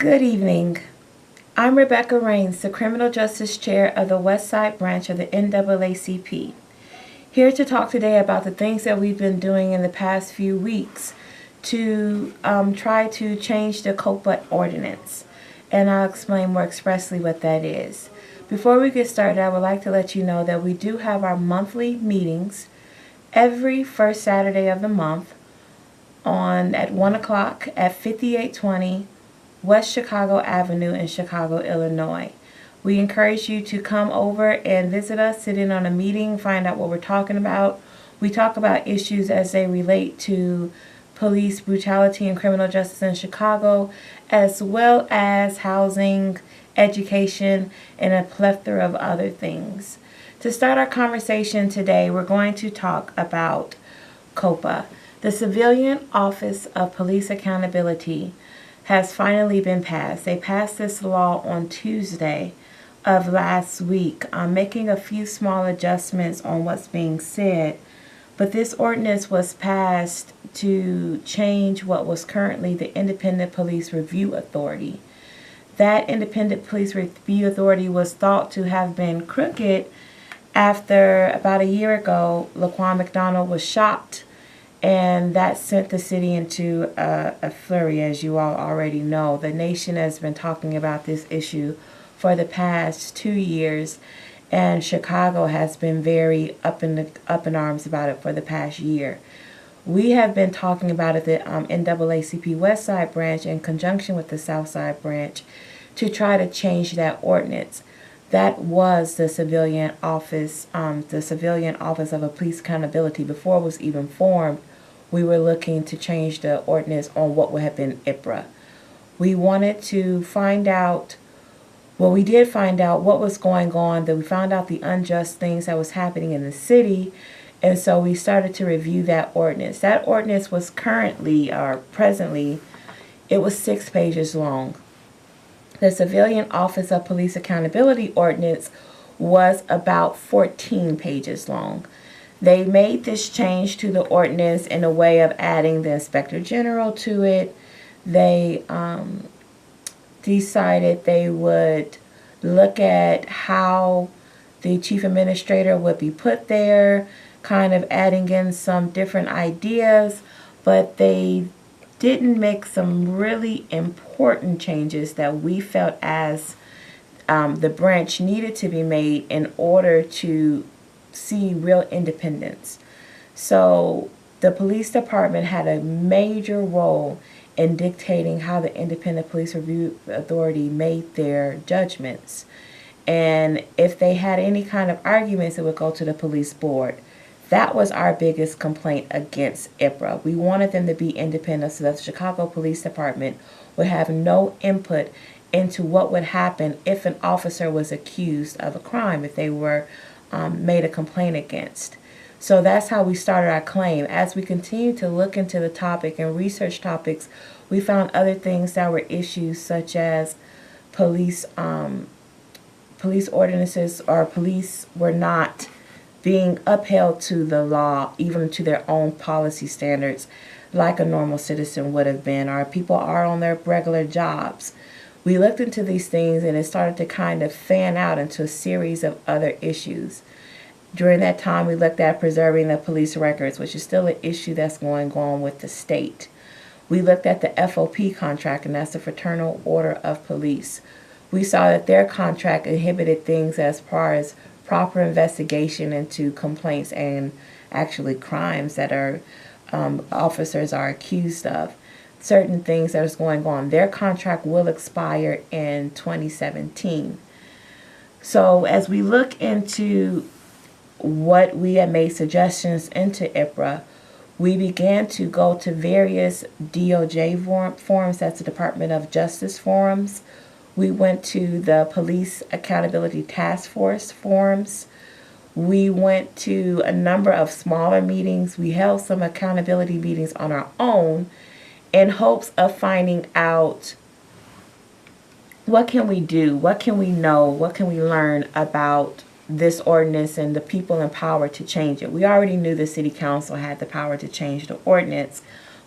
Good evening. I'm Rebecca Raines, the Criminal Justice Chair of the Westside branch of the NAACP. Here to talk today about the things that we've been doing in the past few weeks to try to change the COPA ordinance. And I'll explain more expressly what that is. Before we get started, I would like to let you know that we do have our monthly meetings every first Saturday of the month at 1 o'clock at 5820 West Chicago Avenue in Chicago, Illinois. We encourage you to come over and visit us, sit in on a meeting, find out what we're talking about. We talk about issues as they relate to police brutality and criminal justice in Chicago, as well as housing, education, and a plethora of other things. To start our conversation today, we're going to talk about COPA. The Civilian Office of Police Accountability has finally been passed. They passed this law on Tuesday of last week. I'm making a few small adjustments on what's being said, but this ordinance was passed to change what was currently the Independent Police Review Authority. That Independent Police Review Authority was thought to have been crooked after about a year ago, Laquan McDonald was shot, and that sent the city into a flurry, as you all already know. The nation has been talking about this issue for the past 2 years, and Chicago has been very up in arms about it for the past year. We have been talking about it at the NAACP Westside branch in conjunction with the Southside branch to try to change that ordinance. That was the Civilian Office of a Police Accountability. Before it was even formed, we were looking to change the ordinance on what would have been IPRA. We wanted to find out, well, we did find out what was going on, that we found out the unjust things that was happening in the city, and so we started to review that ordinance. That ordinance was presently, it was 6 pages long. The Civilian Office of Police Accountability ordinance was about 14 pages long. They made this change to the ordinance in a way of adding the Inspector General to it. They decided they would look at how the Chief Administrator would be put there, kind of adding in some different ideas, but they didn't make some really important changes that we felt as the branch needed to be made in order to see real independence. So the police department had a major role in dictating how the Independent Police Review Authority made their judgments. And if they had any kind of arguments, it would go to the police board. That was our biggest complaint against IPRA. We wanted them to be independent so that the Chicago Police Department would have no input into what would happen if an officer was accused of a crime, if they were made a complaint against. So that's how we started our claim. As we continued to look into the topic and research topics, we found other things that were issues such as police ordinances, or police were not being upheld to the law, even to their own policy standards, like a normal citizen would have been, or people are on their regular jobs. We looked into these things and it started to kind of fan out into a series of other issues. During that time, we looked at preserving the police records, which is still an issue that's going on with the state. We looked at the FOP contract, and that's the Fraternal Order of Police. We saw that their contract inhibited things as far as proper investigation into complaints and actually crimes that are officers are accused of. Certain things that is going on. Their contract will expire in 2017. So as we look into what we had made suggestions into IPRA, we began to go to various DOJ forums, that's the Department of Justice forums. We went to the Police Accountability Task Force forums. We went to a number of smaller meetings. We held some accountability meetings on our own in hopes of finding out what can we do, what can we know, what can we learn about this ordinance and the people in power to change it. We already knew the City Council had the power to change the ordinance,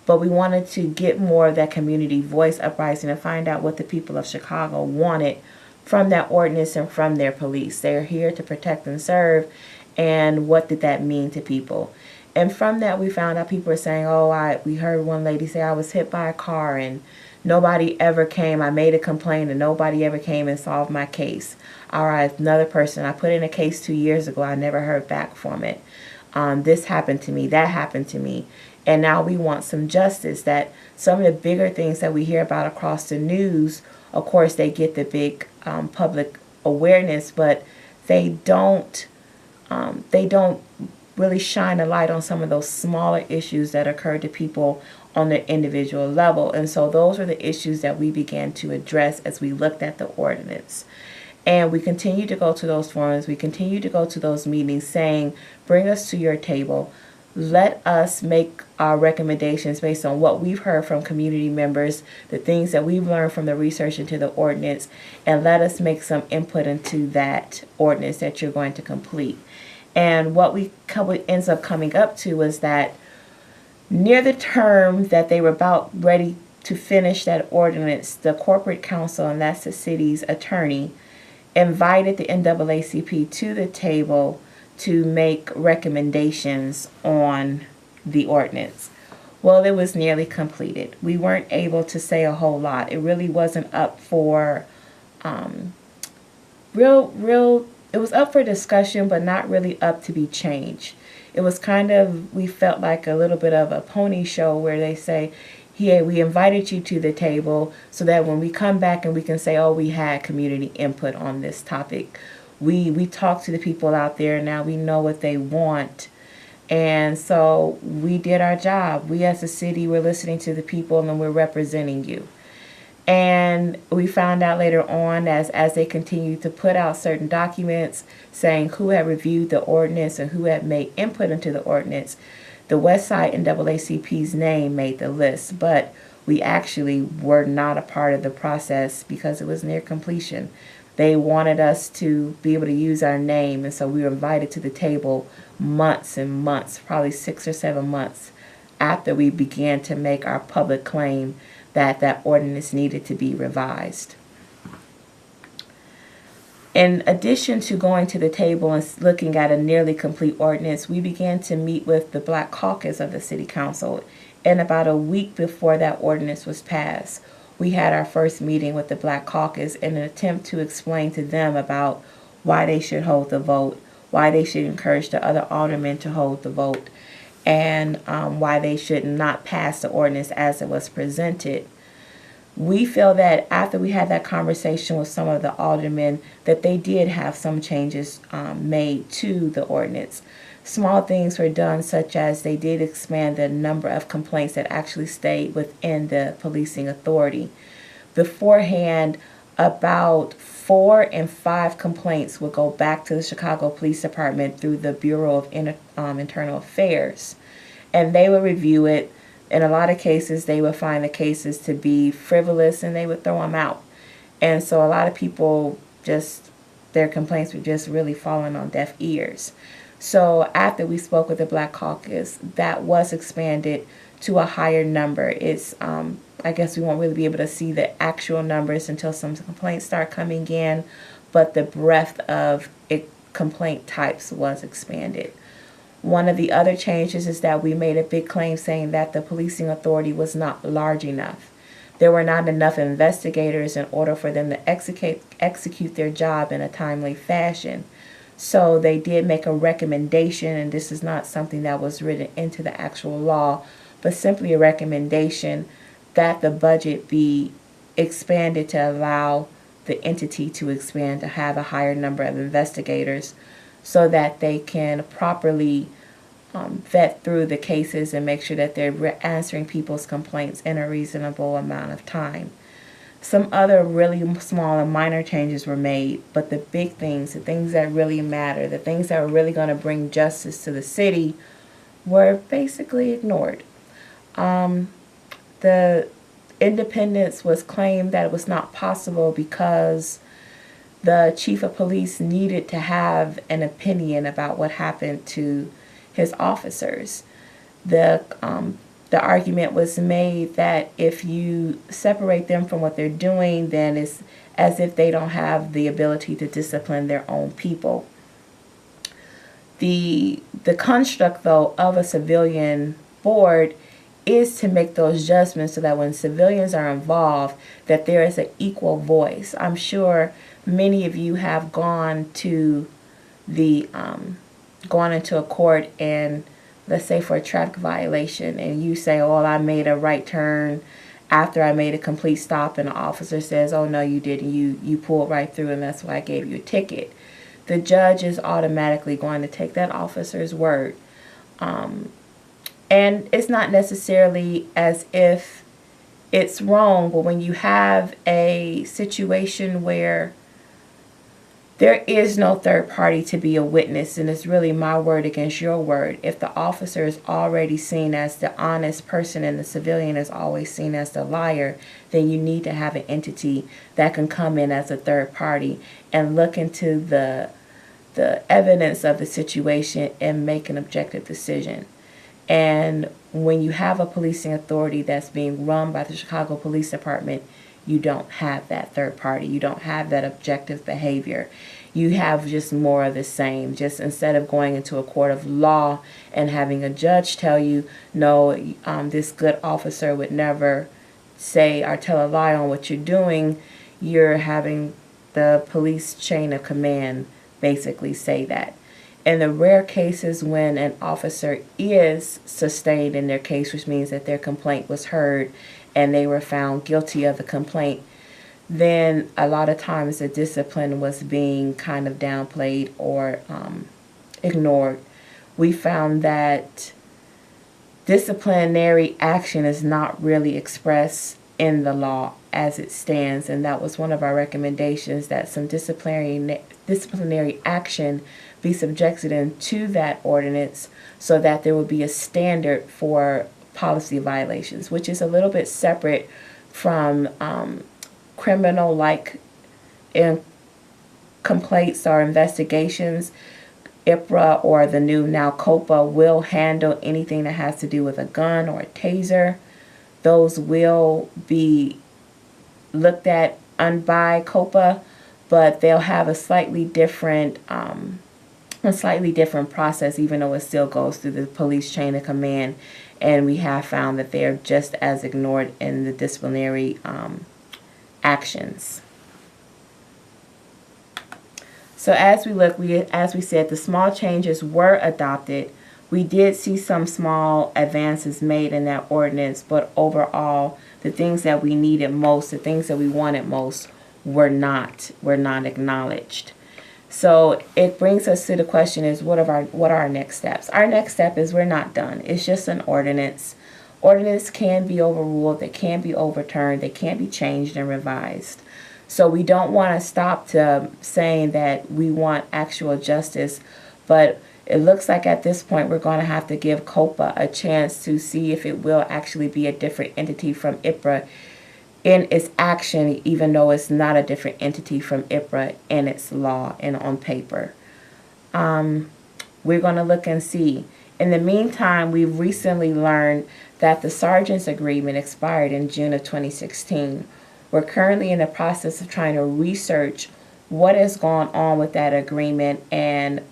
but we wanted to get more of that community voice uprising and find out what the people of Chicago wanted from that ordinance and from their police. They're here to protect and serve, and what did that mean to people? And from that, we found out people were saying, oh, we heard one lady say, I was hit by a car and nobody ever came. I made a complaint and nobody ever came and solved my case. All right, another person, I put in a case 2 years ago. I never heard back from it. This happened to me. That happened to me. And now we want some justice. That some of the bigger things that we hear about across the news, of course, they get the big public awareness, but they don't really shine a light on some of those smaller issues that occur to people on the individual level. And so those were the issues that we began to address as we looked at the ordinance. And we continue to go to those forums. We continue to go to those meetings saying, bring us to your table. Let us make our recommendations based on what we've heard from community members, the things that we've learned from the research into the ordinance, and let us make some input into that ordinance that you're going to complete. And what ends up coming up to was that near the term that they were about ready to finish that ordinance, the corporate counsel, and that's the city's attorney, invited the NAACP to the table to make recommendations on the ordinance. Well, it was nearly completed. We weren't able to say a whole lot. It really wasn't up for it was up for discussion, but not really up to be changed. It was kind of, we felt like a little bit of a pony show where they say, yeah, we invited you to the table so that when we come back and we can say, oh, we had community input on this topic. We talked to the people out there. Now we know what they want. And so we did our job. We as a city, we're listening to the people and we're representing you. And we found out later on as they continued to put out certain documents saying who had reviewed the ordinance and who had made input into the ordinance, the Westside NAACP's name made the list, but we actually were not a part of the process because it was near completion. They wanted us to be able to use our name, and so we were invited to the table months and months, probably 6 or 7 months after we began to make our public claim that ordinance needed to be revised. In addition to going to the table and looking at a nearly complete ordinance, we began to meet with the Black Caucus of the City Council. And about a week before that ordinance was passed, we had our first meeting with the Black Caucus in an attempt to explain to them about why they should hold the vote, why they should encourage the other aldermen to hold the vote, and why they should not pass the ordinance as it was presented. We feel that after we had that conversation with some of the aldermen, that they did have some changes made to the ordinance. Small things were done, such as they did expand the number of complaints that actually stayed within the policing authority. Beforehand, about 4 and 5 complaints would go back to the Chicago Police Department through the Bureau of Internal Affairs, and they would review it. In a lot of cases, they would find the cases to be frivolous and they would throw them out. And so a lot of people their complaints were just really falling on deaf ears. So after we spoke with the Black Caucus, that was expanded to a higher number. It's, I guess we won't really be able to see the actual numbers until some complaints start coming in, but the breadth of complaint types was expanded. One of the other changes is that we made a big claim saying that the policing authority was not large enough. There were not enough investigators in order for them to execute their job in a timely fashion. So they did make a recommendation, and this is not something that was written into the actual law, but simply a recommendation that the budget be expanded to allow the entity to expand, to have a higher number of investigators so that they can properly vet through the cases and make sure that they're answering people's complaints in a reasonable amount of time. Some other really small and minor changes were made, but the big things, the things that really matter, the things that were really going to bring justice to the city were basically ignored. The independence was claimed that it was not possible because the chief of police needed to have an opinion about what happened to his officers. The the argument was made that if you separate them from what they're doing, then it's as if they don't have the ability to discipline their own people. The construct, though, of a civilian board is to make those judgments so that when civilians are involved, that there is an equal voice. I'm sure many of you have gone to gone into a court and, let's say, for a traffic violation, and you say, oh, I made a right turn after I made a complete stop, and the officer says, oh, no, you didn't. You pulled right through, and that's why I gave you a ticket. The judge is automatically going to take that officer's word. And it's not necessarily as if it's wrong, but when you have a situation where there is no third party to be a witness, and it's really my word against your word. If the officer is already seen as the honest person and the civilian is always seen as the liar, then you need to have an entity that can come in as a third party and look into the evidence of the situation and make an objective decision. And when you have a policing authority that's being run by the Chicago Police Department, you don't have that third party. You don't have that objective behavior. You have just more of the same. Just instead of going into a court of law and having a judge tell you, no, this good officer would never say or tell a lie on what you're doing, you're having the police chain of command basically say that. In the rare cases when an officer is sustained in their case, which means that their complaint was heard and they were found guilty of the complaint, then a lot of times the discipline was being kind of downplayed or ignored. We found that disciplinary action is not really expressed in the law as it stands, and that was one of our recommendations, that some disciplinary action be subjected into that ordinance so that there will be a standard for policy violations, which is a little bit separate from criminal-like complaints or investigations. IPRA, or the new now COPA, will handle anything that has to do with a gun or a taser. Those will be looked at by COPA, but they'll have a slightly different process, even though it still goes through the police chain of command. And we have found that they are just as ignored in the disciplinary actions. So as we look, as we said, the small changes were adopted. We did see some small advances made in that ordinance, but overall, the things that we needed most, the things that we wanted most, were not acknowledged. So it brings us to the question is, what are our next steps? Our next step is we're not done. It's just an ordinance. Ordinance can be overruled, they can be overturned, they can be changed and revised. So we don't want to stop to saying that we want actual justice, but it looks like at this point we're going to have to give COPA a chance to see if it will actually be a different entity from IPRA in its action, even though it's not a different entity from IPRA in its law and on paper. We're going to look and see. In the meantime, we've recently learned that the sergeant's agreement expired in June of 2016. We're currently in the process of trying to research what has gone on with that agreement, and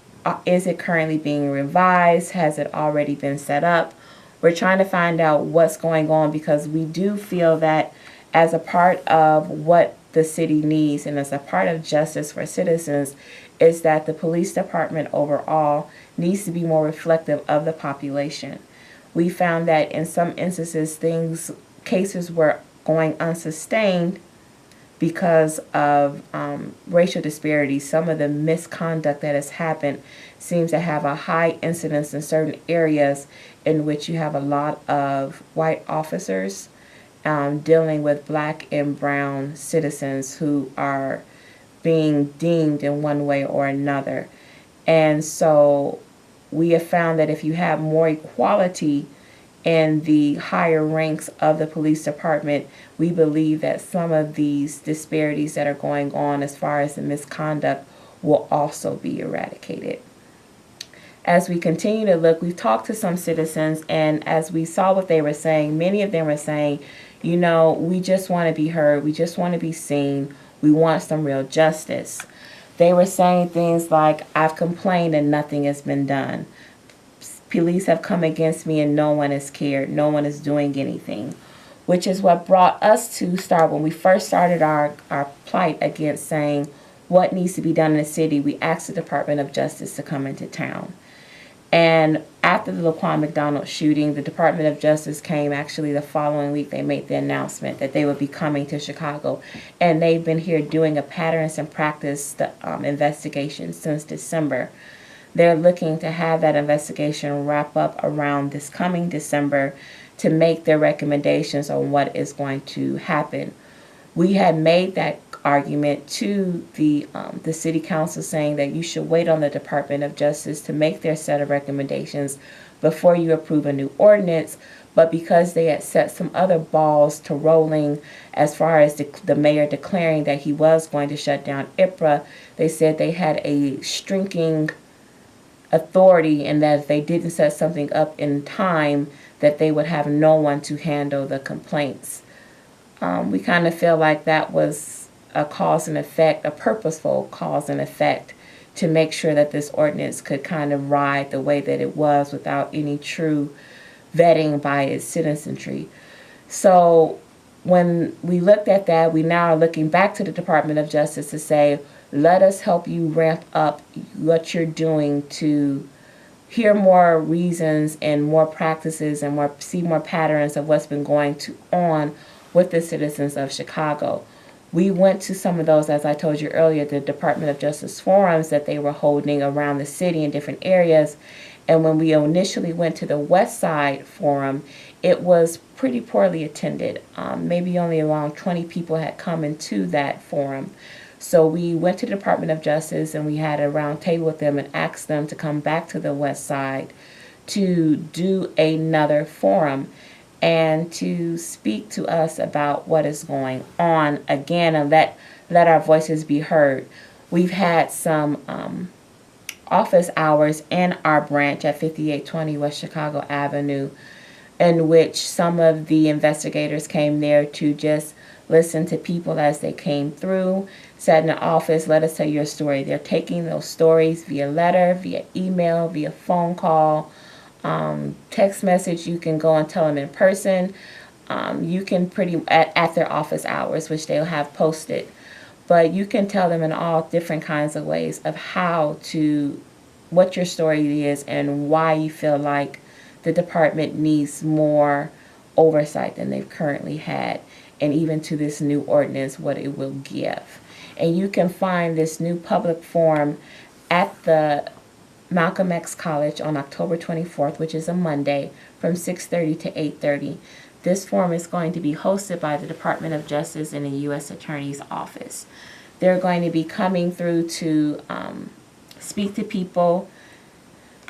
is it currently being revised? Has it already been set up? We're trying to find out what's going on, because we do feel that as a part of what the city needs and as a part of justice for citizens is that the police department overall needs to be more reflective of the population. We found that in some instances cases were going unsustained because of racial disparities. Some of the misconduct that has happened seems to have a high incidence in certain areas in which you have a lot of white officers dealing with black and brown citizens who are being deemed in one way or another. And so we have found that if you have more equality in the higher ranks of the police department, we believe that some of these disparities that are going on as far as the misconduct will also be eradicated. as we continue to look, we've talked to some citizens, and as we saw what they were saying, many of them were saying, you know, we just want to be heard, we just want to be seen, we want some real justice. They were saying things like, I've complained and nothing has been done. Police have come against me and no one has cared, no one is doing anything. Which is what brought us to start, when we first started our plight against saying what needs to be done in the city, we asked the Department of Justice to come into town. And after the Laquan McDonald shooting, the Department of Justice came actually the following week. They made the announcement that they would be coming to Chicago. And they've been here doing a patterns and practice investigation since December. They're looking to have that investigation wrap up around this coming December to make their recommendations on what is going to happen. We had made that argument to the city council, saying that you should wait on the Department of Justice to make their set of recommendations before you approve a new ordinance. But because they had set some other balls to rolling as far as the mayor declaring that he was going to shut down IPRA, they said they had a shrinking authority, and that if they didn't set something up in time, that they would have no one to handle the complaints. We kind of feel like that was a cause and effect, a purposeful cause and effect, to make sure that this ordinance could kind of ride the way that it was without any true vetting by its citizenry. So when we looked at that, we now are looking back to the Department of Justice to say, let us help you ramp up what you're doing to hear more reasons and more practices and see more patterns of what's been going on with the citizens of Chicago. We went to some of those, as I told you earlier, the Department of Justice forums that they were holding around the city in different areas. And when we initially went to the Westside forum, it was pretty poorly attended. Maybe only around 20 people had come into that forum. So we went to the Department of Justice and we had a round table with them and asked them to come back to the Westside to do another forum and to speak to us about what is going on again, and let our voices be heard. We've had some office hours in our branch at 5820 West Chicago Avenue, in which some of the investigators came there to just listen to people as they came through, sat in the office, let us tell your story. They're taking those stories via letter, via email, via phone call, text message. You can go and tell them in person. You can at their office hours, which they'll have posted. But you can tell them in all different kinds of ways of what your story is and why you feel like the department needs more oversight than they've currently had, and even to this new ordinance, what it will give. And you can find this new public forum at the Malcolm X College on October 24th, which is a Monday, from 6:30 to 8:30. This forum is going to be hosted by the Department of Justice and the U.S. Attorney's Office. They're going to be coming through to speak to people.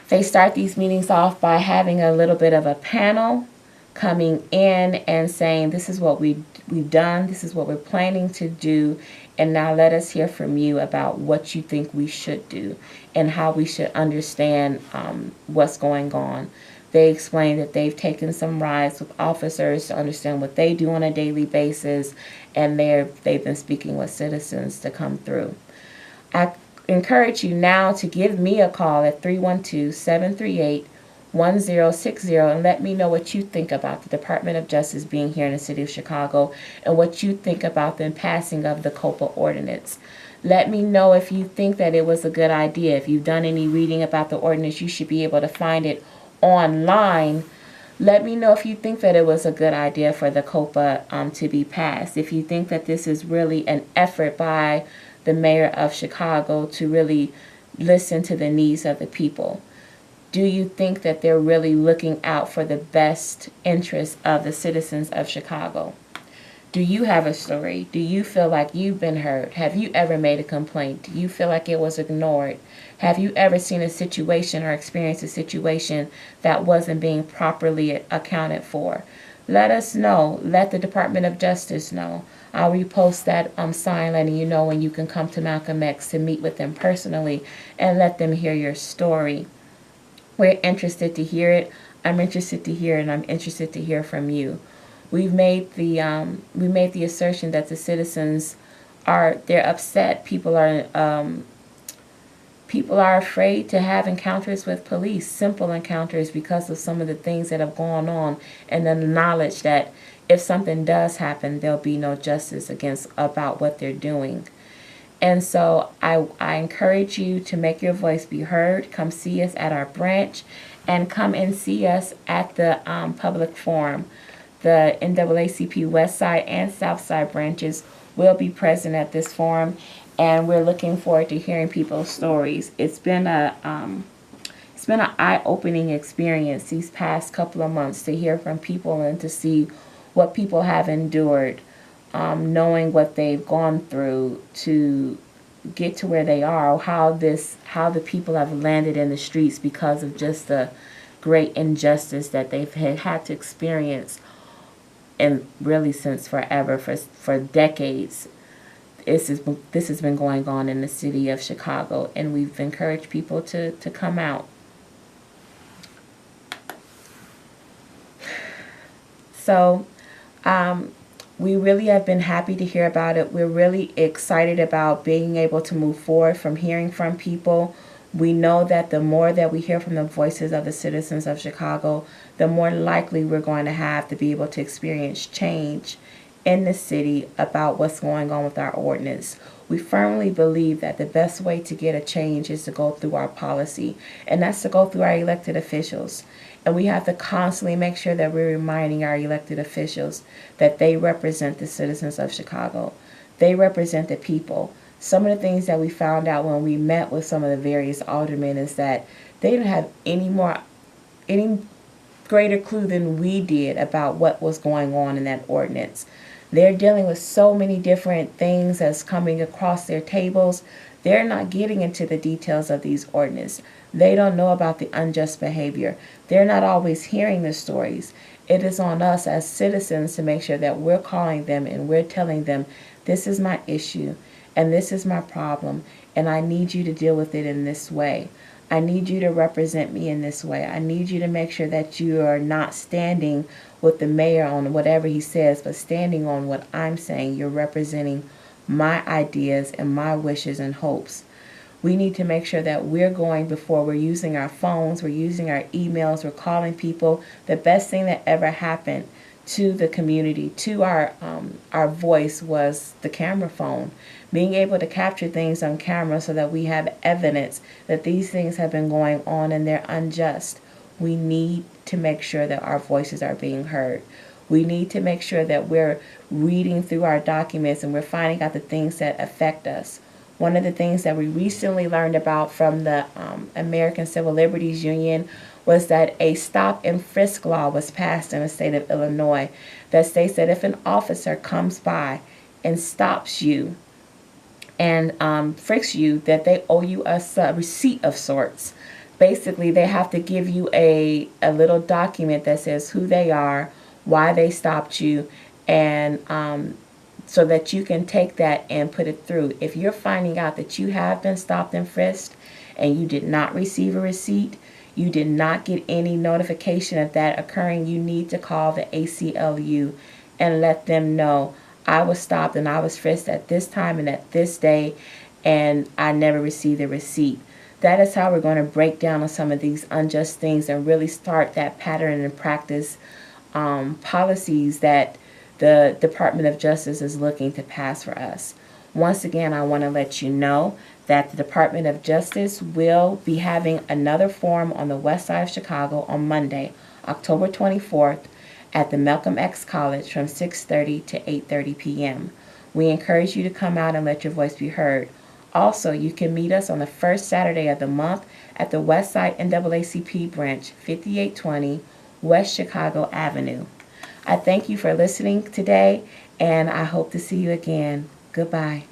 They start these meetings off by having a little bit of a panel, coming in and saying, this is what we've done, this is what we're planning to do, and now let us hear from you about what you think we should do and how we should understand what's going on. They explain that they've taken some rides with officers to understand what they do on a daily basis, and they've been speaking with citizens to come through. I encourage you now to give me a call at 312-738-1060 and let me know what you think about the Department of Justice being here in the city of Chicago and what you think about the passing of the COPA ordinance. Let me know if you think that it was a good idea. If you've done any reading about the ordinance, you should be able to find it online. Let me know if you think that it was a good idea for the COPA to be passed. If you think that this is really an effort by the mayor of Chicago to really listen to the needs of the people. Do you think that they're really looking out for the best interests of the citizens of Chicago? Do you have a story? Do you feel like you've been heard? Have you ever made a complaint? Do you feel like it was ignored? Have you ever seen a situation or experienced a situation that wasn't being properly accounted for? Let us know. Let the Department of Justice know. I'll repost that sign letting you know when you can come to Malcolm X to meet with them personally and let them hear your story. We're interested to hear it. I'm interested to hear it, and I'm interested to hear from you. We made the assertion that the citizens they're upset. People are afraid to have encounters with police, simple encounters, because of some of the things that have gone on, and the knowledge that if something does happen, there'll be no justice about what they're doing. And so I encourage you to make your voice be heard. Come see us at our branch, and come and see us at the public forum. The NAACP Westside and Southside branches will be present at this forum, and we're looking forward to hearing people's stories. It's been an eye-opening experience these past couple of months to hear from people and to see what people have endured, knowing what they've gone through to get to where they are, how the people have landed in the streets because of just the great injustice that they've had to experience, and really since forever, for decades. This has been going on in the city of Chicago, and we've encouraged people to come out. So we really have been happy to hear about it. We're really excited about being able to move forward from hearing from people. We know that the more that we hear from the voices of the citizens of Chicago, the more likely we're going to have to be able to experience change in the city about what's going on with our ordinance. We firmly believe that the best way to get a change is to go through our policy, and that's to go through our elected officials. And we have to constantly make sure that we're reminding our elected officials that they represent the citizens of Chicago. They represent the people. Some of the things that we found out when we met with some of the various aldermen is that they didn't have any greater clue than we did about what was going on in that ordinance. They're dealing with so many different things that's coming across their tables. They're not getting into the details of these ordinances. They don't know about the unjust behavior. They're not always hearing the stories. It is on us as citizens to make sure that we're calling them and we're telling them, this is my issue and this is my problem, and I need you to deal with it in this way. I need you to represent me in this way. I need you to make sure that you are not standing with the mayor on whatever he says, but standing on what I'm saying. You're representing my ideas and my wishes and hopes. We need to make sure that we're going before we're using our phones, we're using our emails, we're calling people. The best thing that ever happened to the community, to our voice, was the camera phone. Being able to capture things on camera so that we have evidence that these things have been going on and they're unjust. We need to make sure that our voices are being heard. We need to make sure that we're reading through our documents and we're finding out the things that affect us. One of the things that we recently learned about from the American Civil Liberties Union was that a stop and frisk law was passed in the state of Illinois that states that if an officer comes by and stops you and frisks you, that they owe you a receipt of sorts. Basically, they have to give you a little document that says who they are, why they stopped you, and so that you can take that and put it through. If you're finding out that you have been stopped and frisked and you did not receive a receipt, you did not get any notification of that occurring, you need to call the ACLU and let them know, I was stopped and I was frisked at this time and at this day, and I never received a receipt. That is how we're going to break down on some of these unjust things and really start that pattern and practice policies that the Department of Justice is looking to pass for us. Once again, I want to let you know that the Department of Justice will be having another forum on the west side of Chicago on Monday, October 24th at the Malcolm X College from 6:30 to 8:30 p.m. We encourage you to come out and let your voice be heard. Also, you can meet us on the first Saturday of the month at the Westside NAACP branch, 5820 West Chicago Avenue. I thank you for listening today, and I hope to see you again. Goodbye.